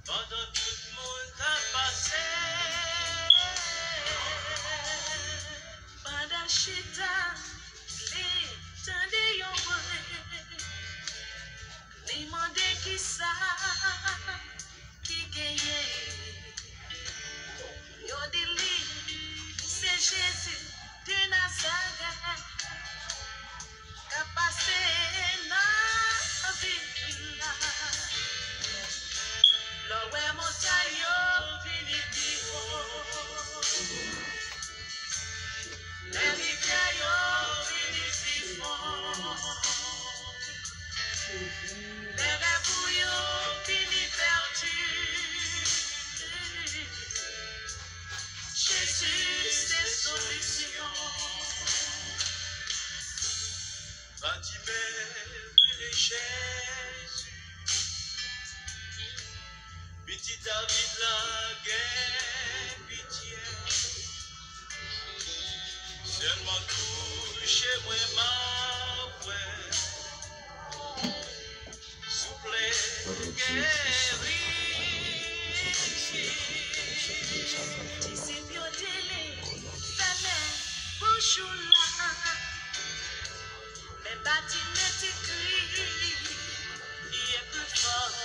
Pendant tout le monde a passé, pendant chita, les tendez yon bourré, les mandé qui ça, qui gagne, yon dit c'est Jésus de Nazareth, qui a passé dans vie là. L'oué montagne vini pivo, les rivières vini siphon, les rêves vini perdus. Jésus c'est solution. Fatimé les Jésus. Petit David la guerre, pitié. Seulement touchez-moi ma voix. Souple, guéri. Sibiotele, fele, bouchoula. Mais bâtiment écrit, il est plus fort.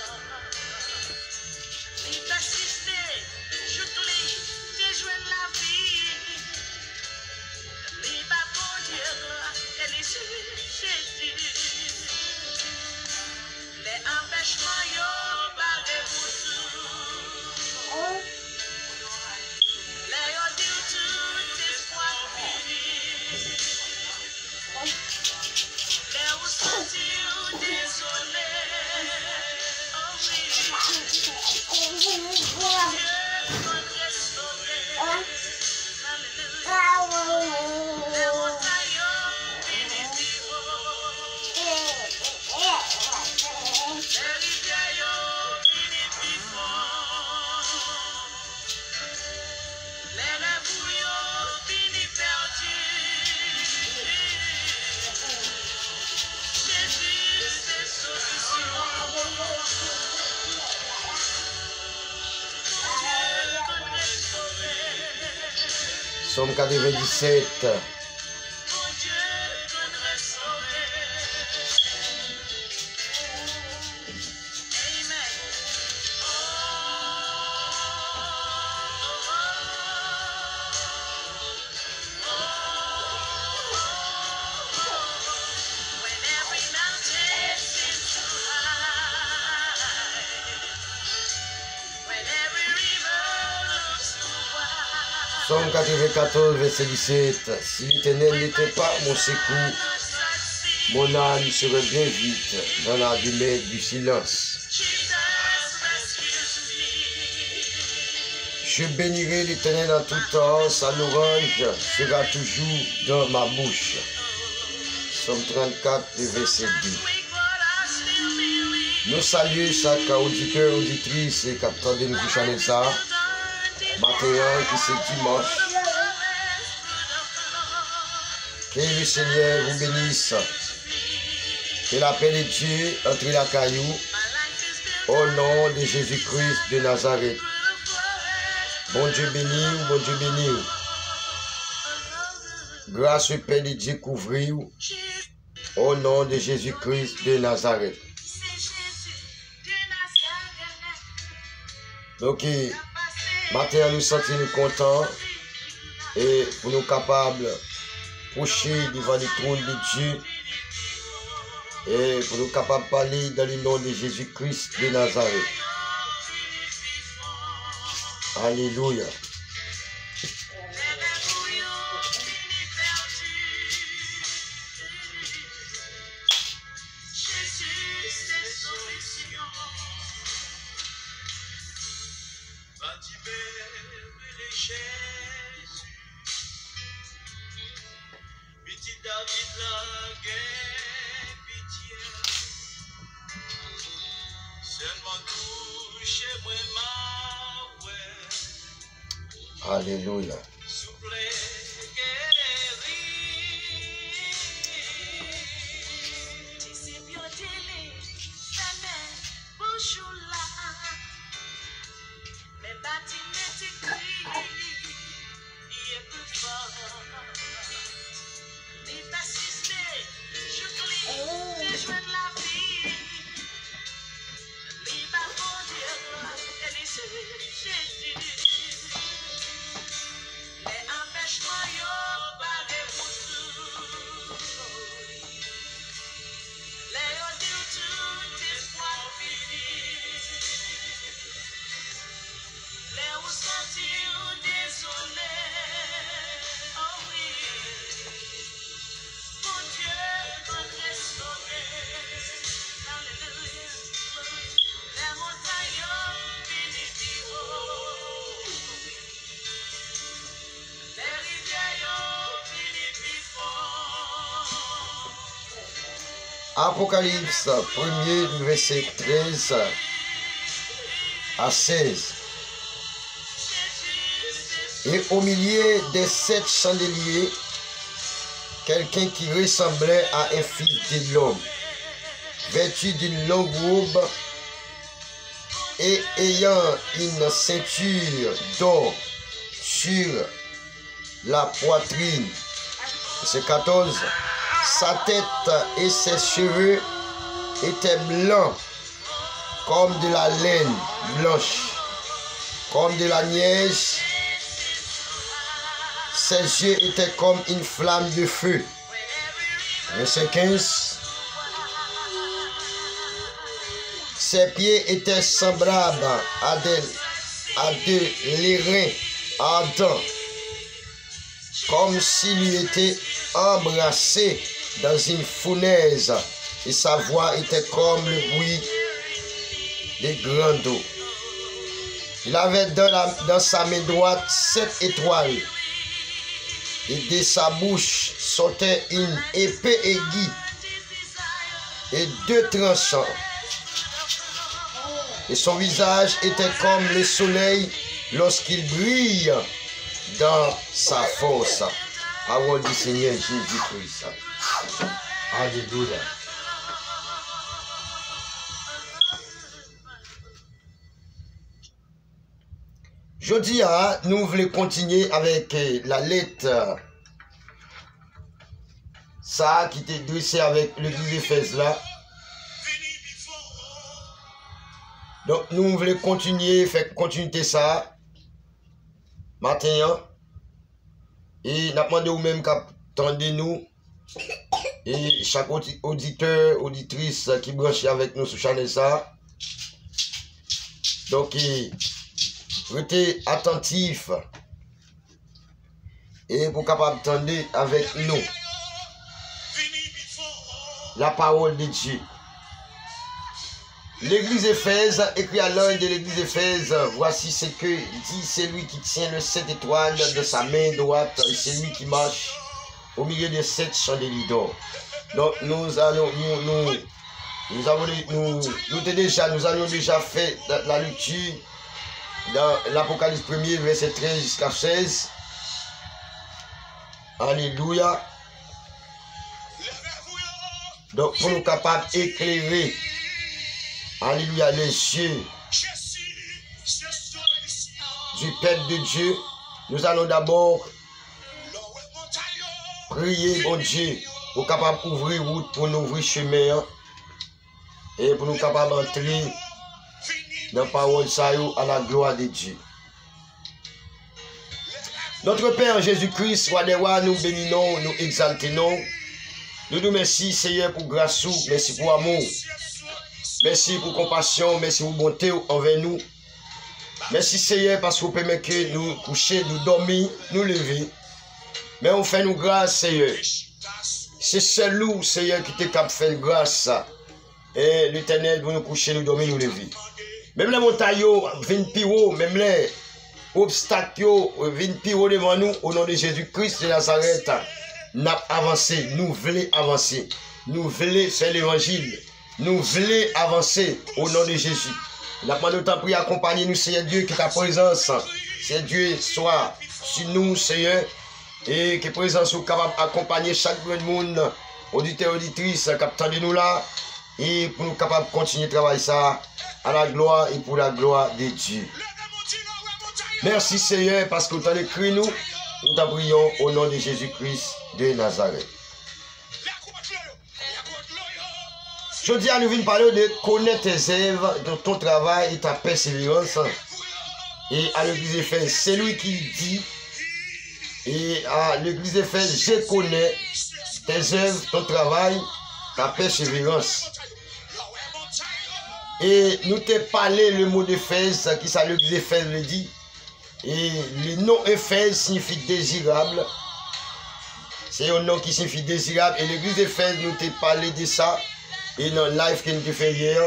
Il persistait, je clé, déjouer la vie. Les bas bon Dieu, et les Jésus. Les empêchements, yo, barrez-vous tout. Les yo dit tout espoir fini. Les ou sentir désolé. Oh oui. Somme 97. Somme 94, verset 17. Si l'Éternel n'était pas mon secours, mon âme serait bien vite dans la demeure du silence. Je bénirai l'Éternel en tout temps, sa louange sera toujours dans ma bouche. Somme 34, verset 2. Nous saluons chaque auditeur, auditrice et capteur de nous chanter ça. Matin qui c'est dimanche. Que le Seigneur vous bénisse. Que la paix de Dieu entre la caillou au nom de Jésus-Christ de Nazareth. Bon Dieu béni, bon Dieu béni. Grâce au Père de Dieu couvrir au nom de Jésus-Christ de Nazareth. Donc, maintenant, nous sentons contents et pour nous capables de procher devant le trône de Dieu et pour nous capables de parler dans le nom de Jésus-Christ de Nazareth. Alléluia. Alléluia. Apocalypse 1er, verset 13 à 16. Et au milieu des 7 chandeliers, quelqu'un qui ressemblait à un fils de l'homme, vêtu d'une longue robe et ayant une ceinture d'or sur la poitrine. Verset 14. Sa tête et ses cheveux étaient blancs comme de la laine blanche, comme de la neige. Ses yeux étaient comme une flamme de feu. Verset 15. Ses pieds étaient semblables à de l'airain ardent, comme s'il était embrassé dans une fournaise, et sa voix était comme le bruit des grandes eaux. Il avait dans sa main droite 7 étoiles, et de sa bouche sortait une épée aiguë et 2 tranchants. Et son visage était comme le soleil lorsqu'il brille dans sa force. Parole du Seigneur Jésus-Christ. Alléluia. Jeudi, nous voulons continuer avec la lettre ça qui était dressé avec l'église d'Éphèse là. Donc nous voulons continuer, faire continuer ça matin. Et nous demandons vous-même qu'attendez-nous. Et chaque auditeur, auditrice qui branche avec nous sur Chanel ça. Donc, restez attentifs. Et pour capable attendre avec nous la parole de Dieu. L'église Éphèse, écrit à l'œil de l'église Éphèse, voici ce que dit celui qui tient le 7 étoiles de sa main droite, et celui qui marche au milieu des 7 chandeliers d'or. Donc nous avions déjà fait la lecture dans l'Apocalypse 1er, verset 13 jusqu'à 16. Alléluia. Donc pour nous capables d'éclairer, alléluia, les yeux du Père de Dieu, nous allons d'abord prier, bon Dieu, pour capable ouvrir route, pour nous ouvrir chemin, et pour nous capables d'entrer dans la parole à la gloire de Dieu. Notre Père Jésus-Christ, roi des rois, nous bénissons, nous exaltons. Nous nous remercions, Seigneur, pour grâce, merci pour amour. Merci pour compassion, merci pour bonté envers nous. Merci Seigneur parce que vous permettez que nous coucher, nous dormir, nous lever. Mais on fait nous grâce Seigneur. C'est seul nous Seigneur qui te cap faire grâce. Et l'Éternel pour nous coucher, nous dormir, nous lever. Même les montagnes viennent pire, même les obstacles viennent pire devant nous. Au nom de Jésus-Christ de Nazareth, nous avancé, nous voulons avancer. Nous voulons faire l'évangile. Nous voulons avancer au nom de Jésus. Nous demandons de prier, accompagner nous, Seigneur Dieu, que ta présence, Seigneur Dieu, soit sur nous, Seigneur, et que ta présence soit capable d'accompagner chaque monde, auditeur, auditrice, qui de nous là, et pour nous capables de continuer de travailler ça à la gloire et pour la gloire de Dieu. Merci Seigneur, parce que tu as écrit nous t'en prions au nom de Jésus-Christ de Nazareth. Je dis à nous venir parler de connaître tes œuvres, de ton travail et ta persévérance. Et à l'église d'Éphèse, c'est lui qui dit, et à l'église d'Éphèse, je connais tes œuvres, ton travail, ta persévérance. Et nous t'ai parlé le mot d'Éphèse, qui ça l'église d'Éphèse le dit. Et le nom Éphèse signifie désirable. C'est un nom qui signifie désirable. Et l'église d'Éphèse nous t'ai parlé de ça. Et dans le live que nous fait hier.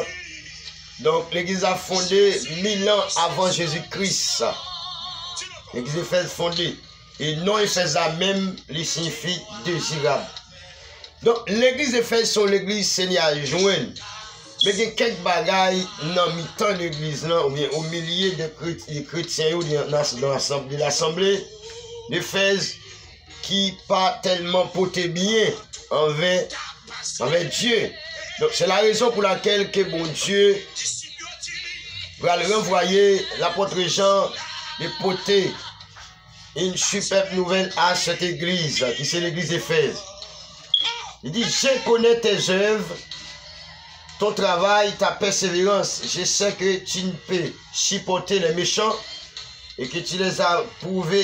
Donc l'église a fondé 1000 ans avant Jésus-Christ. L'église Éphèse fondée. Et non Éphèse même, il signifie désirable. Donc, l'église d'Éphèse, c'est l'église Seigneur joint. Mais il y a quelques bagailles dans le temps de l'église, ou bien au milieu des chrétiens de l'assemblée d'Éphèse, qui pas tellement porté bien envers Dieu. Donc, c'est la raison pour laquelle que bon Dieu va le renvoyer l'apôtre Jean de porter une superbe nouvelle à cette église, qui c'est l'église d'Éphèse. Il dit, je connais tes œuvres, ton travail, ta persévérance. Je sais que tu ne peux supporter les méchants et que tu les as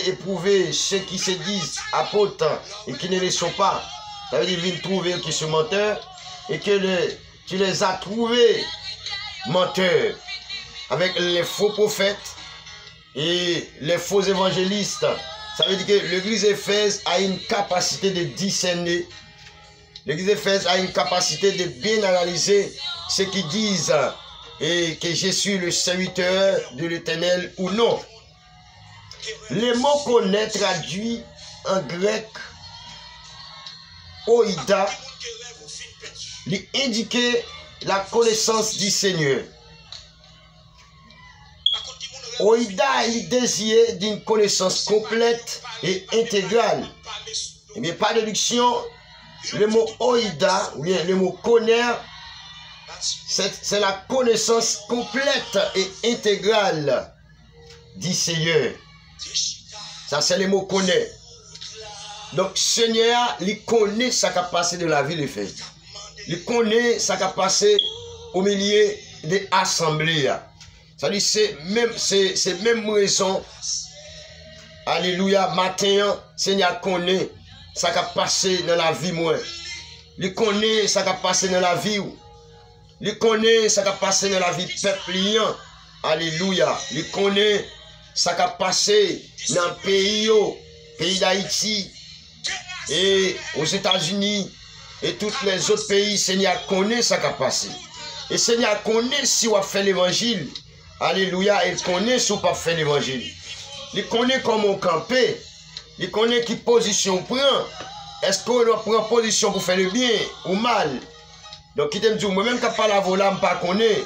éprouvé ceux qui se disent apôtres et qui ne le sont pas. Ça veut dire qu'ils viennent trouver qui sont menteurs et que tu les as trouvés menteurs avec les faux prophètes et les faux évangélistes. Ça veut dire que l'église d'Éphèse a une capacité de discerner. L'église d'Éphèse a une capacité de bien analyser ce qu'ils disent et que je suis le serviteur de l'Éternel ou non. Le mot connaît traduit en grec oïda, il indique la connaissance du Seigneur. Oïda est désigné d'une connaissance complète et intégrale. Et bien, par déduction, le mot oïda, ou bien le mot connaître, c'est la connaissance complète et intégrale du Seigneur. Ça, c'est le mot connaître. Donc, Seigneur, il connaît sa capacité de la vie, les faits. Il connaît sa capacité au milieu des assemblées. C'est-à-dire, c'est même raison. Alléluia, matin, Seigneur connaît ça qui a passé dans la vie, moi. Il connaît ça qui a passé dans la vie. Il connaît ça qui a passé dans la vie peuple. Alléluia. Il connaît ça qui a passé dans le pays d'Haïti et aux États-Unis et tous les autres pays. Seigneur connaît ça qui a passé. Et Seigneur connaît si on a fait l'évangile. Alléluia. Il connaît si on n'a pas fait l'évangile. Il connaît comment on camper. Il connaît qui position on prend. Est-ce qu'on prend position pour faire le bien ou mal? Donc, il me dit, moi-même, quand je parle à vos lames, je ne pas connais.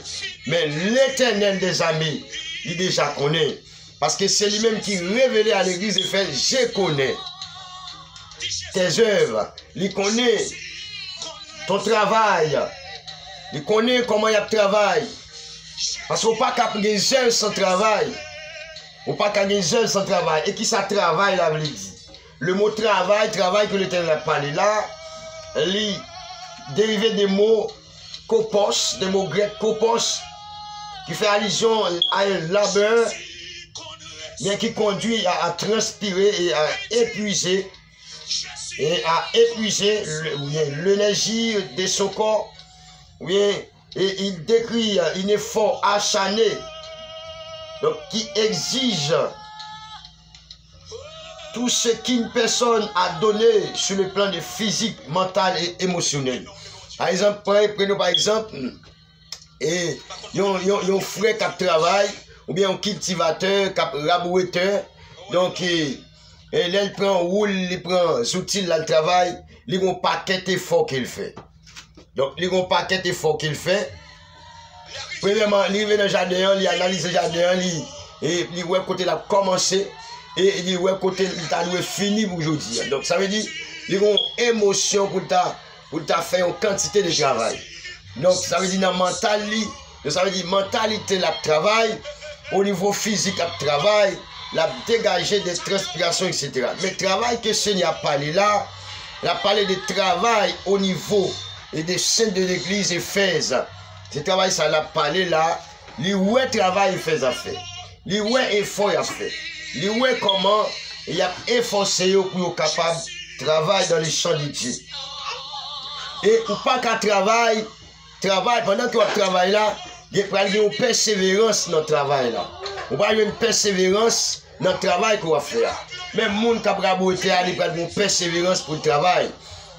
Mais l'Éternel des amis, il déjà connaît. Parce que c'est lui-même qui révélait à l'église et fait, je connais tes œuvres. Il connaît ton travail. Il connaît comment il travaille. Parce qu'on ne peut pas avoir des œuvres sans travail. On ne peut pas avoir des œuvres sans travail. Et qui ça travaille, là, il dit. Le mot travail que l'Éternel a parlé là, il dérivé des mots kopos, des mots grecs kopos, qui fait allusion à un labeur, bien qui conduit à transpirer et à épuiser l'énergie de son corps. Bien, et il décrit un effort acharné, donc qui exige tout ce qu'une personne a donné sur le plan de physique, mental et émotionnel. Par exemple, prenons par exemple, et un frère qui travaille, ou bien un cultivateur, un rabouetteur, donc là, il prend roule, il prend outils, là, le travail, il a un paquet d'efforts qu'il fait. Donc, il a un paquet d'efforts qu'il fait. Premièrement, il vient dans le jardin, il analyse le jardin, il voit côté là commencer. Et il dit, ouais, côté, il t'a fini pour aujourd'hui. Donc, ça veut dire, il y a une émotion pour ta faire une quantité de travail. Donc, ça veut dire, dans mentalité, ça veut dire, mentalité, la travail, au niveau physique, la travail, la dégager des transpirations, etc. Mais le travail que le Seigneur a parlé là, il a parlé de travail au niveau et des saints de l'église Éphèse. Ce travail, ça l'a parlé là, lui, ouais, travail, il fait à faire. Lui, ouais, effort, il a fait. Il voit comment il a efforcé pour être capable de travailler dans les champs de Dieu. Et ou pas qu'à travail, pendant que tu travailles là, il y a une persévérance dans le travail là. Ou pas une persévérance dans le travail qu'on va faire. Même les gens qui ont rabouté, il y a une persévérance pour le travail.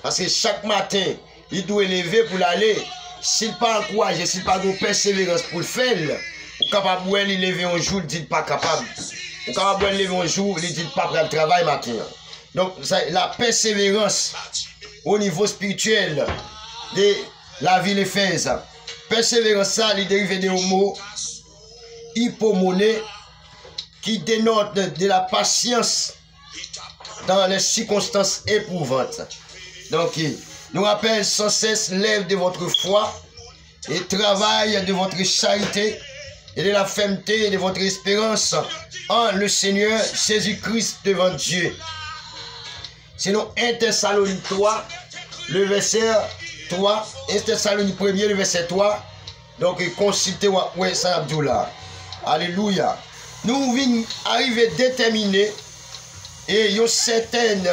Parce que chaque matin, il doit lever pour aller. S'il n'a pas encouragé, s'il n'a pas de persévérance pour le faire, ou capable de lever un jour, il dit pas capable. Ou capable de lever un jour, il dit pas pour le travail matin. Donc la persévérance au niveau spirituel de la ville d'Éphèse. Persévérance, ça, il dérive des mots hypomoné qui dénote de la patience dans les circonstances éprouvantes. Donc, nous rappelle sans cesse l'œuvre de votre foi et travail de votre charité et de la fermeté de votre espérance en le Seigneur Jésus-Christ devant Dieu. Sinon, 1 Thessalonique 3, le verset 3, 1 Thessalonique 1, le verset 3, donc consultez ouais, ça Abdullah. Alléluia. Nous venons arriver déterminés et il y a certaines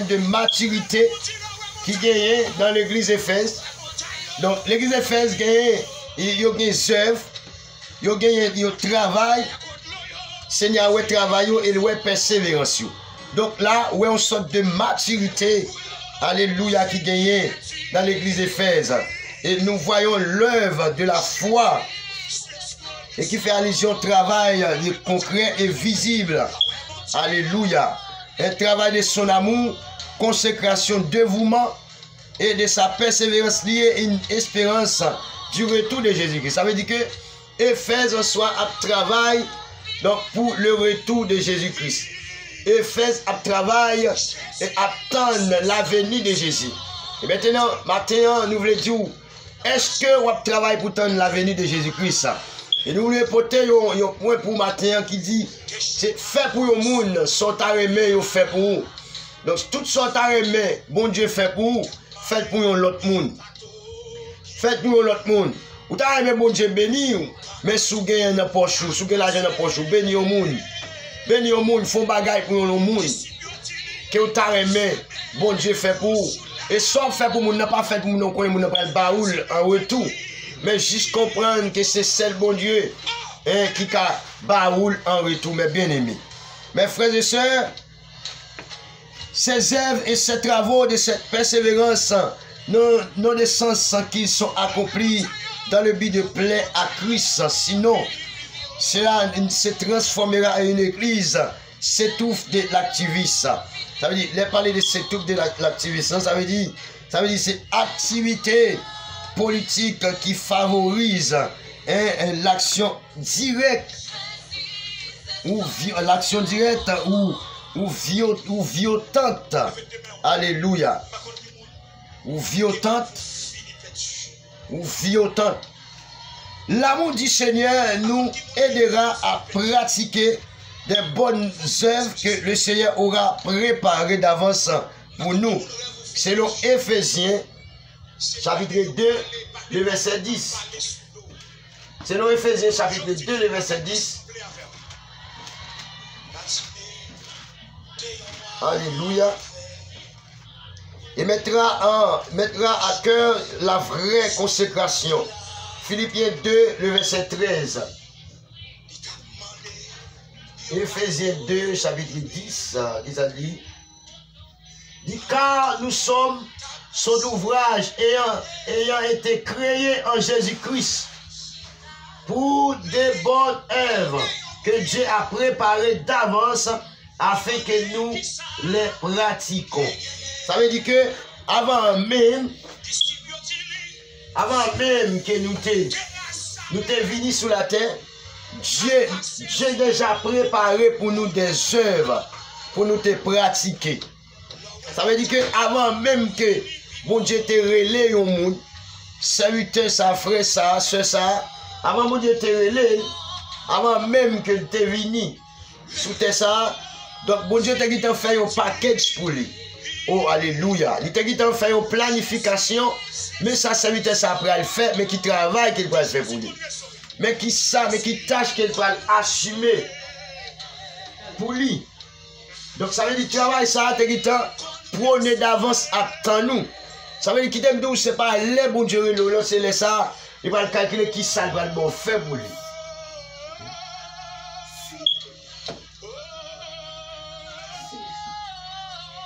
de maturité qui gagnent dans l'église d'Éphèse. Donc l'église d'Éphèse gagne, il y a des œuvres, il y a travail, Seigneur ouais travail et ouais persévérance. Donc là, ouais on sorte de maturité, alléluia, qui gagne dans l'église d'Éphèse. Et nous voyons l'œuvre de la foi et qui fait allusion au travail concret et visible. Alléluia. Un travail de son amour, consécration, dévouement et de sa persévérance liée à une espérance du retour de Jésus-Christ. Ça veut dire que Éphèse en soi a travail donc pour le retour de Jésus-Christ. Éphèse a travail et attend la venue de Jésus. Et maintenant, nous voulons dire, est-ce que vous travaillez pour attendre la venue de Jésus-Christ? Et nous voulons porter un point pour matin qui dit, c'est fait pour le monde, sont à remettre, fait pour vous. Donc, tout sont à remettre, bon Dieu fait pour vous, faites pour l'autre monde. Faites pour l'autre monde. Vous avez aimé bon Dieu béni, mais si vous avez un poche, si vous avez l'argent dans poche, béni au monde. Béni au monde, font bagaille pour le monde. Que vous avez aimé, bon Dieu fait pour vous. Et soit fait pour vous, n'a pas fait pour nous, on n'a pas le baoul en retour. Mais juste comprendre que c'est celle bon Dieu qui a baoul en retour, mes bien-aimés. Mes frères et sœurs, ces œuvres et ces travaux de cette persévérance n'ont de sens qu'ils sont accomplis dans le but de plaire à Christ. Sinon, cela se transformera en une église s'étouffe de l'activisme. Ça veut dire, les parler de s'étouffe de l'activisme, ça veut dire c'est activité politique qui favorise l'action directe ou violente. Alléluia. Ou violente. L'amour du Seigneur nous aidera à pratiquer des bonnes œuvres que le Seigneur aura préparées d'avance pour nous. Selon Éphésiens, chapitre 2, le verset 10. Selon Éphésiens, chapitre 2, le verset 10. Alléluia. Et mettra à cœur la vraie consécration. Philippiens 2, le verset 13. Éphésiens 2, chapitre 10, il a dit, car nous sommes son ouvrage ayant été créé en Jésus-Christ pour des bonnes œuvres que Dieu a préparées d'avance afin que nous les pratiquions. Ça veut dire que avant même que nous t'es venus sur la terre, Dieu déjà préparé pour nous des œuvres pour nous te pratiquer. Ça veut dire que avant même que bon Dieu te relève au monde, serviteur, ça, frère, ça, soeur, ça, avant bon Dieu te relève, avant même que tu es venu sous tes ça, donc bon Dieu t'a fait un package pour lui. Oh, alléluia. Il t'a fait une planification, mais ça, serviteur, ça après le faire, mais qui travaille qu'il va faire pour lui. Mais qui tâche qu'il va assumer pour lui. Donc ça veut dire travail ça t'a prôné d'avance à temps nous. Ça veut dire qu'il t'aime d'où c'est pas les bon Dieu le c'est les ça, il va calculer qui ça va le bon faire pour lui.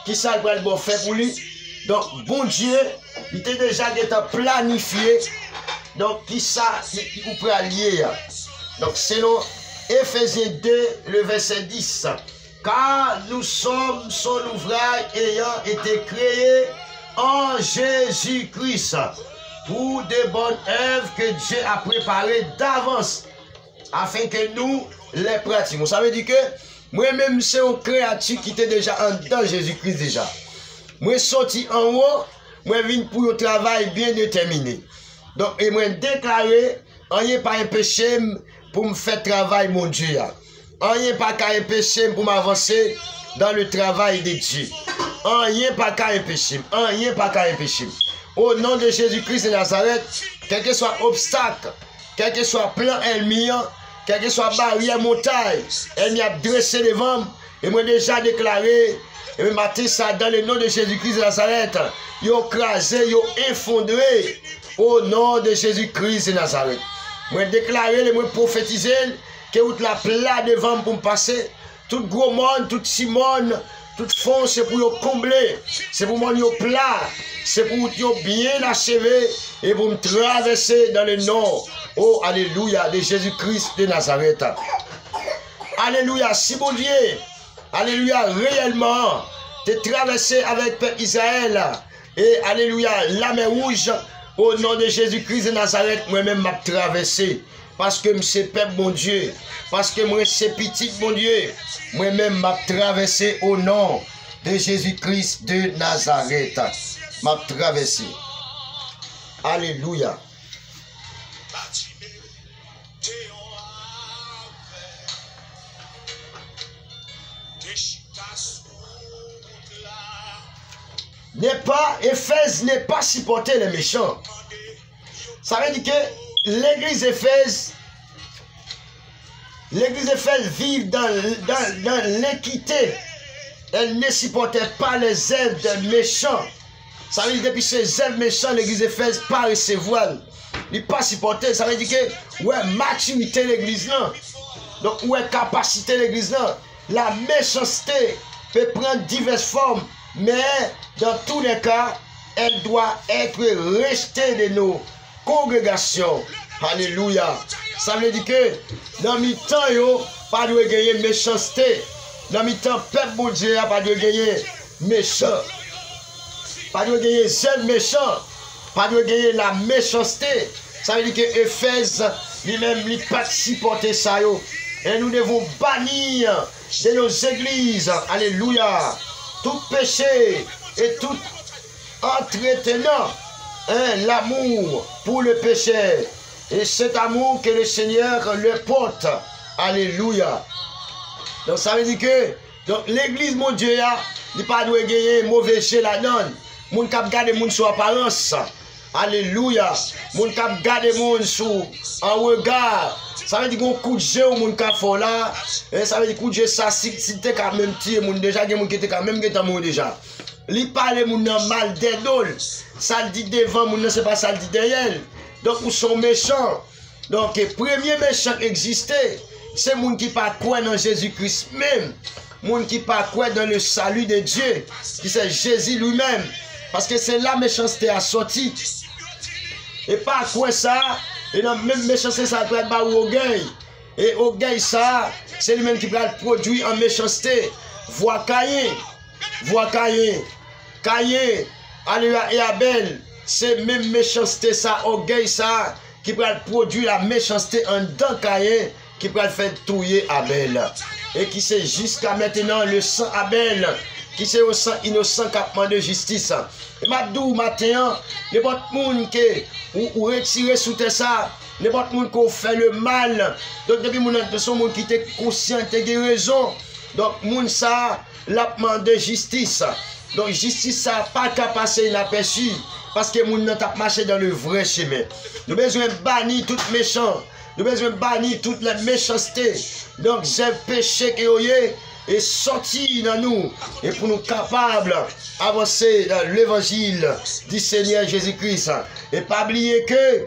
Qui ça va le bon faire pour lui? Donc bon Dieu, il était déjà planifié. Donc qui ça il peut allier. Donc selon Éphésiens 2, le verset 10. Car nous sommes son ouvrage ayant été créé en Jésus-Christ pour des bonnes œuvres que Dieu a préparées d'avance afin que nous les pratiquions. Ça veut dire que moi-même, c'est une créature qui était déjà en dedans Jésus-Christ déjà. Moi, sorti en haut, moi, venu pour un travail bien déterminé. Donc, et moi, déclaré, rien pas un péché pour me faire travail, mon Dieu. Rien pas qu'un péché pour m'avancer dans le travail de Dieu. Rien pas qu'un péché. Rien pas qu'un péché. Au nom de Jésus-Christ de Nazareth, quel que soit obstacle, quel que soit plan ennemi, quel que soit barrière montagne, elle a dressé devant, et moi déjà déclaré, et matin ça dans le nom de Jésus-Christ de Nazareth, ils ont crasé, ils ont effondré au nom de Jésus-Christ de Nazareth. Moi déclaré, moi prophétisé, que toute la plat devant pour me passer, tout gros monde, tout petit monde, tout fond, c'est pour combler, c'est pour mon plat, c'est pour bien achever et pour me traverser dans le nom, oh alléluia, de Jésus-Christ de Nazareth. Alléluia, si bon Dieu, alléluia, réellement, te traverser avec Père Israël, et alléluia, la mer rouge, au nom de Jésus-Christ de Nazareth, moi-même m'a traversé. Parce que c'est Père mon Dieu, parce que moi c'est petit mon Dieu, moi-même m'a traversé au nom de Jésus-Christ de Nazareth. M'a traversé. Alléluia. Éphèse n'est pas supporter les méchants. Ça veut dire que l'église d'Éphèse vit dans l'équité. Elle ne supportait pas les œuvres des méchants. Ça veut dire que depuis ces œuvres méchants, l'église d'Éphèse pas recevoir. Il n'est pas supporté. Ça veut dire que ouais, maturité l'église là. Donc ouais, capacité l'église là. La méchanceté peut prendre diverses formes. Mais dans tous les cas, elle doit être rejetée de nos congrégations. Alléluia. Ça veut dire que dans le temps, il pas de gagner méchanceté. Dans le temps, peuple bon Dieu pas de gagner méchant. Pas de gagner seul méchant. Pas de gagner la méchanceté. Ça veut dire que Éphèse lui-même lui pas supporter ça. Et nous devons bannir de nos églises. Alléluia. Tout péché et tout entretenant l'amour pour le péché. Et cet amour que le Seigneur le porte. Alléluia. Donc ça veut dire que l'église, mon Dieu, il n'y a pas de gagner mauvais chez la donne. Moun kap gade moun sous apparence. Alléluia. Moun kap gade moun sous en regard. Ça veut dire qu'on coup de jeu au moun kap fò là. Et ça veut dire coup de jeu ça si t'es quand même tiré moun déjà, gen moun qui était quand même qui moun déjà. Li parle moun nan mal d'edol. Ça le dit devant moun, c'est pas ça le dit derrière. Donc ils sont méchants. Donc le premier méchant qui existait, c'est moun qui pas croire dans Jésus-Christ même. Moun qui pas croire dans le salut de Dieu, qui c'est Jésus lui-même. Parce que c'est la méchanceté à sortir. Et pas quoi ça, et la même méchanceté ça peut être orgueil. Et orgueil ça, c'est lui-même qui va produire en méchanceté. Vois Caïn, Caïn, Alléluia et Abel, c'est même méchanceté ça, orgueil ça, qui va produire la méchanceté en dedans Caïn, qui va faire touiller Abel. Et qui c'est jusqu'à maintenant le sang Abel, qui c'est au sang innocent qui a demandé justice. Et madou matin, n'importe monde qui ou retirer sous tes ça, n'importe monde qui fait le mal. Donc depuis mon son monde qui était conscient, qui a raison. Donc monde ça l'a demandé justice. Donc justice ça pas qu'à passer inaperçu parce que monde n'a pas marché dans le vrai chemin. Nous besoin bannir tout méchant. Nous besoin bannir toute la méchanceté. Donc c'est péché qui est et sortir dans nous et pour nous capables d'avancer dans l'évangile du Seigneur Jésus-Christ. Et pas oublier que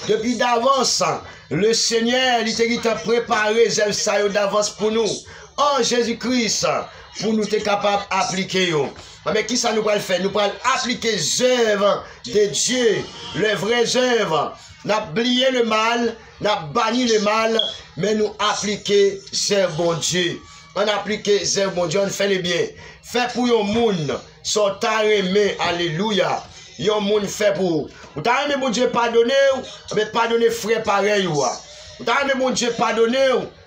depuis d'avance, le Seigneur il t'a préparé ça d'avance pour nous en Jésus-Christ pour nous être capables d'appliquer. Mais qui ça nous va le faire? Nous allons appliquer les œuvres de Dieu, les vraies œuvres. Nous avons oublié le mal, nous avons banni le mal, mais nous appliquer c'est bon Dieu. on applique zèle bon Dieu, on fait le bien. Fait pour yon moun, son ta remè, alléluia. Yon moun fait pour. Ou ta remè bon Dieu pardonner, mais pardonner frère pareil ou. Ou ta remè bon Dieu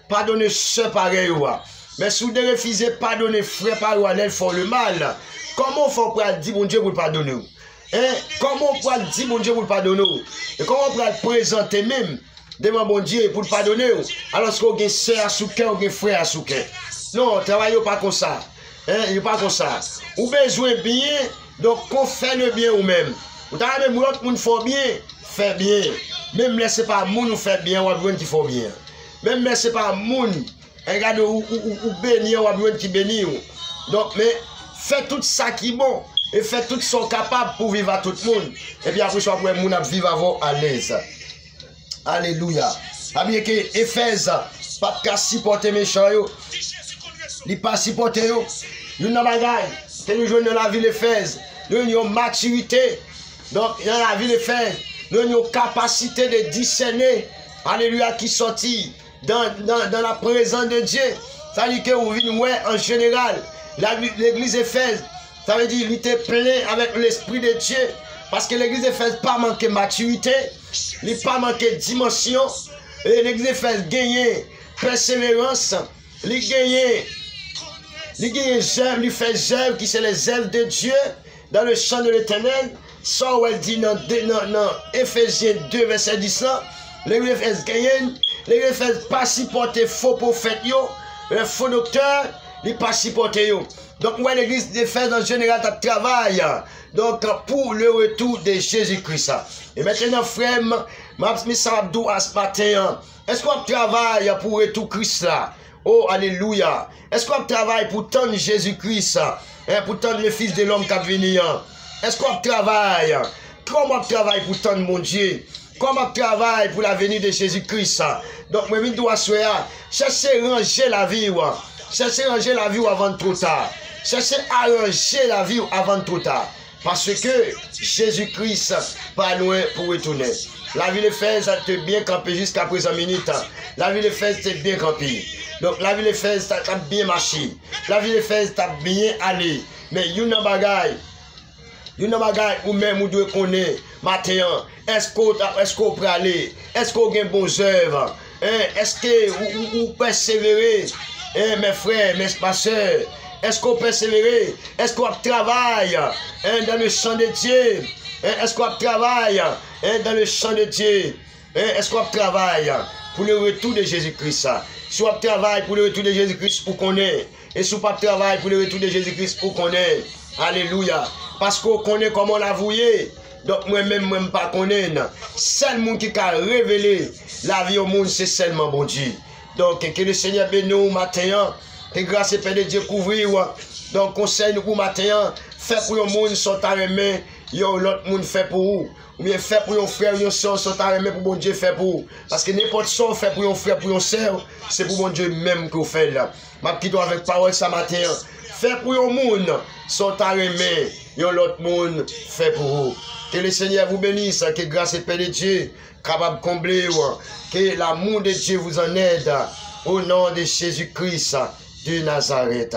pardonner sœur pareil ou. Mais si vous refusez pardonner frère pareil ou, elle font le mal. Comment faut pour dire bon Dieu pour pardonner? Comment on peut dire bon Dieu pour pardonner? Et comment on peut présenter même devant bon Dieu pour pardonner? Alors qu'on a sœur à souquin ou un frère à souquin. Non, travaillez pas comme ça. Il pas comme ça. Ou besoin bien, donc qu'on fait le bien ou même. Ou t'as même l'autre monde fait bien, fait bien. Même laissez pas moun ou fait bien, ou a besoin qui fait bien. Même laissez pas moun, regarde ou bénir ou a besoin qui bénir. Donc mais faites tout ça qui est bon et faites tout ce capable pour vivre à tout le monde. Et puis après soit pour moun à vivre avant à l'aise. Alléluia. A bien que Éphèse pas de supporter méchant yo. Li pas supporter yo. Yon nan bagay, que nous jouons dans la ville d'Éphèse, nous avons une maturité. Donc, dans la ville d'Éphèse, nous avons une capacité de discerner, alléluia, qui sortit dans la présence de Dieu. Ça veut dire que vous venez en général, l'église d'Éphèse, ça veut dire qu'il était plein avec l'esprit de Dieu. Parce que l'église d'Éphèse n'a pas manqué maturité, il n'a pas manqué dimension. Et l'église d'Éphèse gagnait persévérance, il gagnait. Il fait œuvre qui c'est les œuvres de Dieu dans le champ de l'éternel. Ça, où elle dit dans Éphésiens 2, verset 10, l'église gagne, l'église pas supporter faux prophètes, les faux docteurs, ils pas supporter. Donc, ouais, l'église d'Éphèse en général travaille donc, pour le retour de Jésus-Christ. Et maintenant, frère, Abdou à ce matin, est-ce qu'on travaille pour le retour Christ là? Oh, alléluia. Est-ce qu'on travaille pour tendre Jésus-Christ, pour tendre le Fils de l'homme qui va venir? Est-ce qu'on travaille? Comment on travaille pour tendre mon Dieu? Comment on travaille pour la venue de Jésus-Christ? Donc, moi, je dois chercher à ranger la vie. Chercher à ranger la vie avant trop tard. Chercher à ranger la vie avant trop tard. Parce que Jésus-Christ pas loin pour retourner. La ville d'Éphèse a été bien campée jusqu'à présent minute. La ville d'Éphèse était bien campée. Donc la ville d'Éphèse a bien marché. La ville d'Éphèse a bien allé. Mais il y a un bagage ou même vous devez connaître matin. Est-ce qu'on peut aller? Est-ce qu'on a bon œuvre? Est-ce que vous persévérez? Mes frères, mes soeurs, est-ce qu'on persévère? Est-ce qu'on travaille dans le champ de Dieu? Est-ce qu'on travaille dans le champ de Dieu? Est-ce qu'on travaille pour le retour de Jésus-Christ? Si on travaille pour le retour de Jésus-Christ, où qu'on est. Et si on ne travaille pour le retour de Jésus-Christ, où qu'on est. Alléluia. Parce qu'on connaît comment la vouiller. Donc moi-même, je ne pas connaître. Seul monde qui a révélé la vie au monde, c'est seulement bon Dieu. Donc que le Seigneur bénisse nous matin. Que grâce et paix de Dieu couvrir. Donc conseil nous pour matin. Fait pour le monde, sont à remettre. L'autre monde fait pour vous. Ou bien fait pour un frère, une soeur, sont à remettre pour bon Dieu fait pour vous. Parce que n'importe quoi fait pour un frère, pour une soeur, c'est pour bon Dieu même que vous faites là. Ma petite avec parole ce matin. Fait pour un monde, sont à remettre. L'autre monde fait pour vous. Que le Seigneur vous bénisse. Que grâce et paix de Dieu capable de combler. Que l'amour de Dieu vous en aide. Au nom de Jésus-Christ de Nazareth.